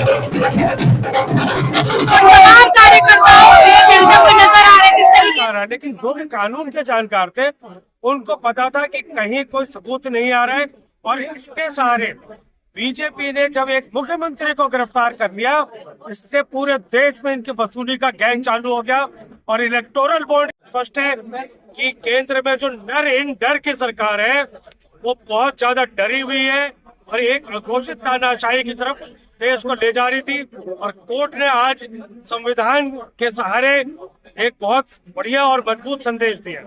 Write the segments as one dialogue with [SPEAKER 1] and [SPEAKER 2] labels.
[SPEAKER 1] तमाम कार्यकर्ताओं में टेंशन में नजर आ रहे थे।
[SPEAKER 2] लेकिन जो भी कानून के जानकार थे उनको पता था कि कहीं कोई सबूत नहीं आ रहा है, और इसके सहारे बीजेपी ने जब एक मुख्यमंत्री को गिरफ्तार कर लिया, इससे पूरे देश में इनकी वसूली का गैंग चालू हो गया। और इलेक्टोरल बॉन्ड स्पष्ट है कि केंद्र में जो नर इन डर की सरकार है वो बहुत ज्यादा डरी हुई है और एक अघोषित तानाशाही की तरफ देश को ले जा रही थी। और कोर्ट ने आज संविधान के सहारे एक बहुत बढ़िया और मजबूत संदेश दिया।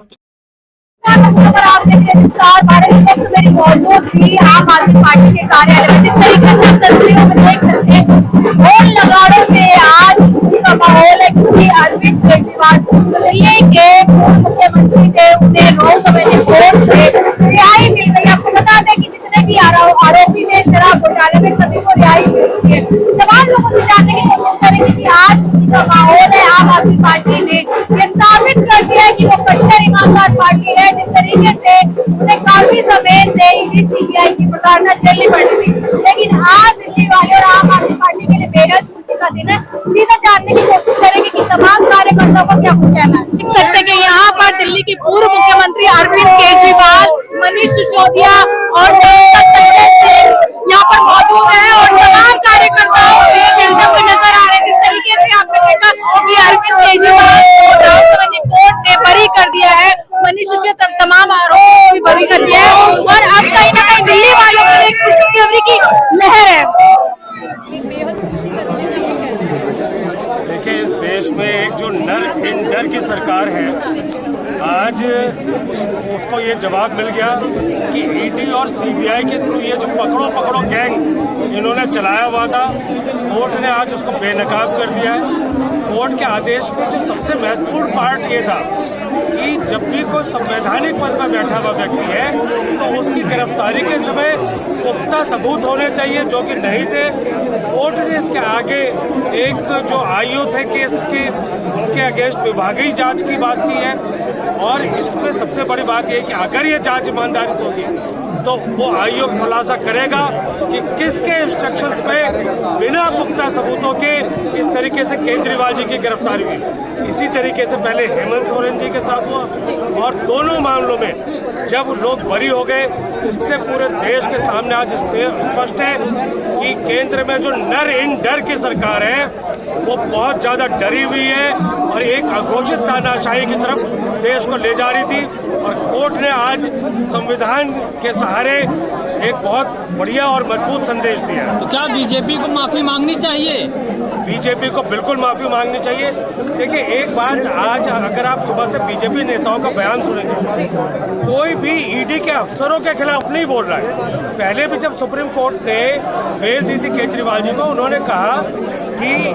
[SPEAKER 1] मेरी मौजूद थी आम आदमी पार्टी के कार्यालय में, जिस तरीके से तस्वीरों में देख सकते हैं, ढोल नगाड़ों से आज खुशी का माहौल है, क्योंकि अरविंद केजरीवाल दिल्ली के पूर्व मुख्यमंत्री थे, उन्हें रोज मैंने कोर्ट से रिहाई मिल गई। आपको बता दें कि जितने भी आरोपी थे शराब घोटाले में, सभी को रिहाई मिल चुकी है। तमाम लोगों से जानने की कोशिश करेंगे कि आज खुशी का माहौल है। आम आदमी पार्टी ने ये साबित कर दिया है कि वो कट्टर ईमानदार पार्टी है। जिस तरीके से उन्हें काफी समय से ईडी सीबीआई की प्रताड़ना झेलनी पड़ रही थी, लेकिन आज दिल्ली वाले और आम आदमी पार्टी के लिए बेहद खुशी का दिन है। सीधा जानने की कोशिश करेंगे कि तमाम कार्यकर्ताओं को क्या कुछ कहना है। देख सकते हैं कि यहाँ पर दिल्ली के पूर्व मुख्यमंत्री अरविंद केजरीवाल, मनीष सिसोदिया और संजय सिंह यहाँ पर मौजूद है, और तमाम कार्यकर्ताओं में टेंशन में नजर आ रहे हैं। जिस तरीके से आपने देखा कि अरविंद केजरीवाल को कोर्ट ने बरी कर दिया है, मनीष सिसोदिया तमाम आरोपों भी बरी कर दिया है, और अब कहीं न कहीं दिल्ली वालों के लिए खुशखबरी की लहर है। बेहद खुशी का
[SPEAKER 2] देखिए, इस देश में एक जो नर इन डर की सरकार है, आज उसको ये जवाब मिल गया कि ईडी और सीबीआई के थ्रू ये जो पकड़ो पकड़ो गैंग इन्होंने चलाया हुआ था, कोर्ट ने आज उसको बेनकाब कर दिया है। कोर्ट के आदेश में जो सबसे महत्वपूर्ण पार्ट ये था कि जब भी कोई संवैधानिक पद पर बैठा हुआ व्यक्ति है तो उसकी गिरफ्तारी के समय पुख्ता सबूत होने चाहिए, जो कि नहीं थे। कोर्ट ने इसके आगे एक जो आयु थे केस के, उनके अगेंस्ट विभागीय जांच की बात की है, और इसमें सबसे बड़ी बात यह है कि अगर ये जांच ईमानदारी से होगी तो वो आयोग खुलासा करेगा कि किसके इंस्ट्रक्शंस पे बिना पुख्ता सबूतों के इस तरीके से केजरीवाल जी की गिरफ्तारी हुई। इसी तरीके से पहले हेमंत सोरेन जी के साथ हुआ, और दोनों मामलों में जब लोग बरी हो गए, उससे पूरे देश के सामने आज स्पष्ट है कि केंद्र में जो नर इन डर की सरकार है वो बहुत ज्यादा डरी हुई है और एक अघोषित तानाशाही की तरफ देश को ले जा रही थी। और कोर्ट ने आज संविधान के सहारे एक बहुत बढ़िया और मजबूत संदेश दिया।
[SPEAKER 3] तो क्या बीजेपी को माफी मांगनी चाहिए?
[SPEAKER 2] बीजेपी को बिल्कुल माफी मांगनी चाहिए। देखिए, एक बात, आज अगर आप सुबह से बीजेपी नेताओं का बयान सुनेंगे, कोई भी ईडी के अफसरों के खिलाफ नहीं बोल रहा है। पहले भी जब सुप्रीम कोर्ट ने बेल दी थी केजरीवाल जी को, उन्होंने कहा कि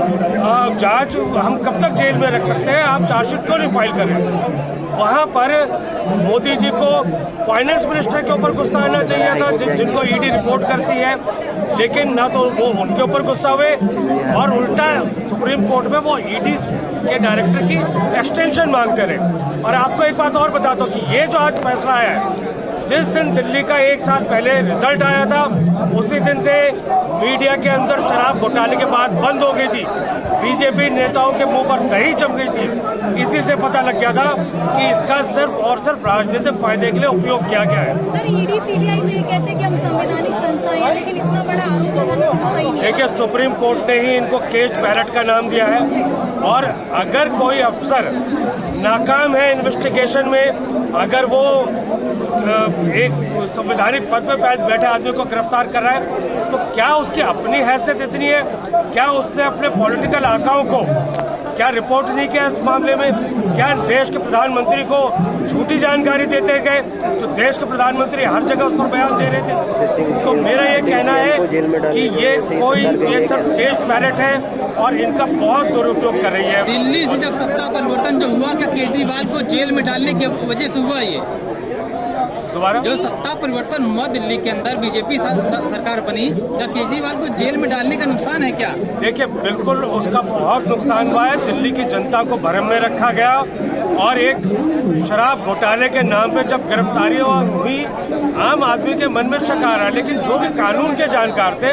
[SPEAKER 2] जांच हम कब तक जेल में रख सकते हैं, आप चार्जशीट क्यों नहीं फाइल करें। वहाँ पर मोदी जी को फाइनेंस मिनिस्टर के ऊपर गुस्सा आना चाहिए था, जिनको ईडी रिपोर्ट करती है, लेकिन ना तो वो उनके ऊपर गुस्सा हुए, और उल्टा सुप्रीम कोर्ट में वो ईडी के डायरेक्टर की एक्सटेंशन मांगते रहे। और आपको एक बात और बता दो कि ये जो आज फैसला आया है, जिस दिन दिल्ली का 1 साल पहले रिजल्ट आया था, उसी दिन से मीडिया के अंदर शराब घोटाले के बाद बंद हो गई थी, बीजेपी नेताओं के मुंह पर दही जम गई थी। इसी से पता लग गया था कि इसका सिर्फ और सिर्फ राजनीतिक फायदे के लिए उपयोग किया गया है।
[SPEAKER 1] सर, ईडी सीबीआई तो ये कहते हैं कि हम संवैधानिक संस्था है, लेकिन इतना बड़ा आरोप लगाना तो सही नहीं है।
[SPEAKER 2] देखिए, सुप्रीम कोर्ट ने ही इनको केस्ड बैलेट का नाम दिया है, और अगर कोई अफसर नाकाम है इन्वेस्टिगेशन में, अगर वो एक संवैधानिक पद पर बैठे आदमी को गिरफ्तार कर रहा है, तो क्या उसकी अपनी हैसियत इतनी है? क्या उसने अपने पॉलिटिकल आकाओं को क्या रिपोर्ट नहीं किया इस मामले में? क्या देश के प्रधानमंत्री को झूठी जानकारी देते गए, तो देश के प्रधानमंत्री हर जगह उस पर बयान दे रहे थे। तो मेरा ये कहना है कि ये सब केस्ड बैलेट है और इनका बहुत दुरुपयोग कर रही है।
[SPEAKER 3] दिल्ली से जब सत्ता परिवर्तन जो हुआ, क्या केजरीवाल को जेल में डालने की वजह से हुआ? ये
[SPEAKER 2] दोबारा
[SPEAKER 3] जो सत्ता परिवर्तन हुआ दिल्ली के अंदर, बीजेपी सरकार बनी, क्या केजरीवाल को जेल में डालने का नुकसान है क्या?
[SPEAKER 2] देखिए, बिल्कुल उसका बहुत नुकसान हुआ है। दिल्ली की जनता को भ्रम में रखा गया और एक शराब घोटाले के नाम पे जब गिरफ्तारी हुई, आम आदमी के मन में शक आ रहा है, लेकिन जो भी कानून के जानकार थे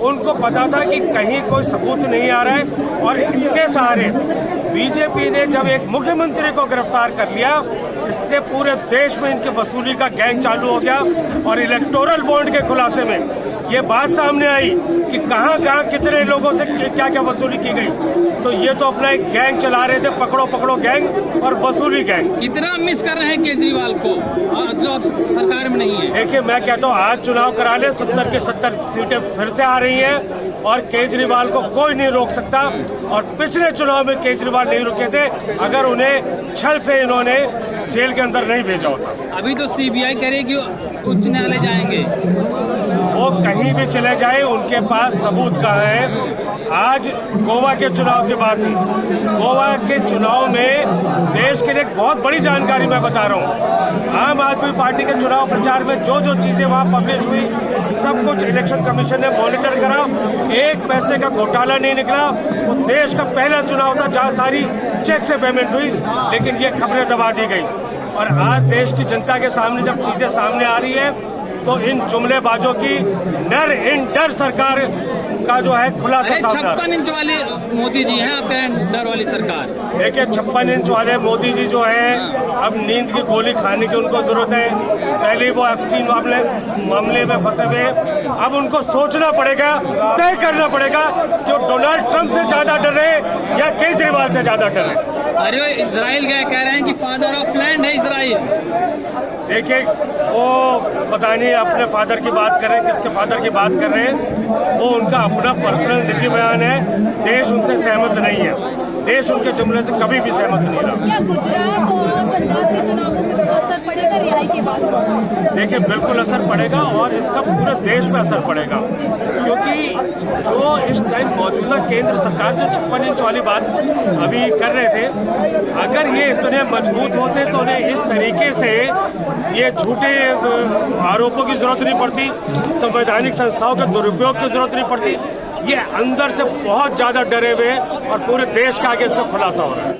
[SPEAKER 2] उनको पता था कि कहीं कोई सबूत नहीं आ रहा है। और इसके सहारे बीजेपी ने जब एक मुख्यमंत्री को गिरफ्तार कर लिया, इससे पूरे देश में इनकी वसूली का गैंग चालू हो गया। और इलेक्टोरल बॉन्ड के खुलासे में ये बात सामने आई कि कहाँ कहाँ कितने लोगों से क्या क्या वसूली की गई। तो ये तो अपना एक गैंग चला रहे थे, पकड़ो पकड़ो गैंग और वसूली गैंग।
[SPEAKER 3] कितना मिस कर रहे हैं केजरीवाल को जो अब सरकार में नहीं है?
[SPEAKER 2] देखिए, मैं कहता हूँ आज चुनाव करा ले, 70 की 70 सीटें फिर से आ रही हैं और केजरीवाल को कोई नहीं रोक सकता। और पिछले चुनाव में केजरीवाल नहीं रुके थे अगर उन्हें छल से इन्होंने जेल के अंदर नहीं भेजा होता।
[SPEAKER 3] अभी तो सीबीआई कह रही है कि उच्च न्यायालय जाएंगे।
[SPEAKER 2] वो कहीं भी चले जाए, उनके पास सबूत कहाँ है। आज गोवा के चुनाव की बात थी। गोवा के चुनाव में देश के लिए एक बहुत बड़ी जानकारी मैं बता रहा हूँ। आम आदमी पार्टी के चुनाव प्रचार में जो जो चीजें वहाँ पब्लिश हुई, सब कुछ इलेक्शन कमीशन ने मॉनिटर करा। एक पैसे का घोटाला नहीं निकला। वो देश का पहला चुनाव था जहाँ सारी चेक से पेमेंट हुई, लेकिन ये खबरें दबा दी गई। और आज देश की जनता के सामने जब चीजें सामने आ रही है तो इन जुमलेबाजों की नर इन डर सरकार का जो है खुलासा सामने।
[SPEAKER 3] 56 इंच वाले मोदी जी हैं, आप कह रहे हैं डर वाली सरकार।
[SPEAKER 2] देखिए, 56 इंच वाले मोदी जी जो है अब नींद की गोली खाने की उनको जरूरत है। पहले वो एप्स्टीन मामले में फंसे हुए, अब उनको सोचना पड़ेगा, तय करना पड़ेगा कि वो डोनाल्ड ट्रंप से ज्यादा डरे या केजरीवाल से ज्यादा डरे।
[SPEAKER 3] अरे इजराइल गए, कह रहे हैं कि फादर ऑफ लैंड है इजराइल।
[SPEAKER 2] देखिए, वो पता नहीं अपने फादर की बात कर रहे हैं, किसके फादर की बात कर रहे हैं, वो उनका अपना पर्सनल निजी बयान है। देश उनसे सहमत नहीं है। देश उनके जुमले से कभी भी सहमत नहीं रहा।
[SPEAKER 1] क्या गुजरात और पंजाब के चुनावों में कुछ असर पड़ेगा रिहाई के बाद?
[SPEAKER 2] देखिए, बिल्कुल असर पड़ेगा और इसका पूरे देश में असर पड़ेगा, क्योंकि जो इस टाइम मौजूदा केंद्र सरकार जो 56 इंच वाली बात अभी कर रहे थे, अगर ये इतने मजबूत होते तो उन्हें इस तरीके से ये झूठे आरोपों की जरूरत नहीं पड़ती, संवैधानिक संस्थाओं के दुरुपयोग की जरूरत नहीं पड़ती। ये अंदर से बहुत ज्यादा डरे हुए और पूरे देश का आगे इसका खुलासा हो रहा है।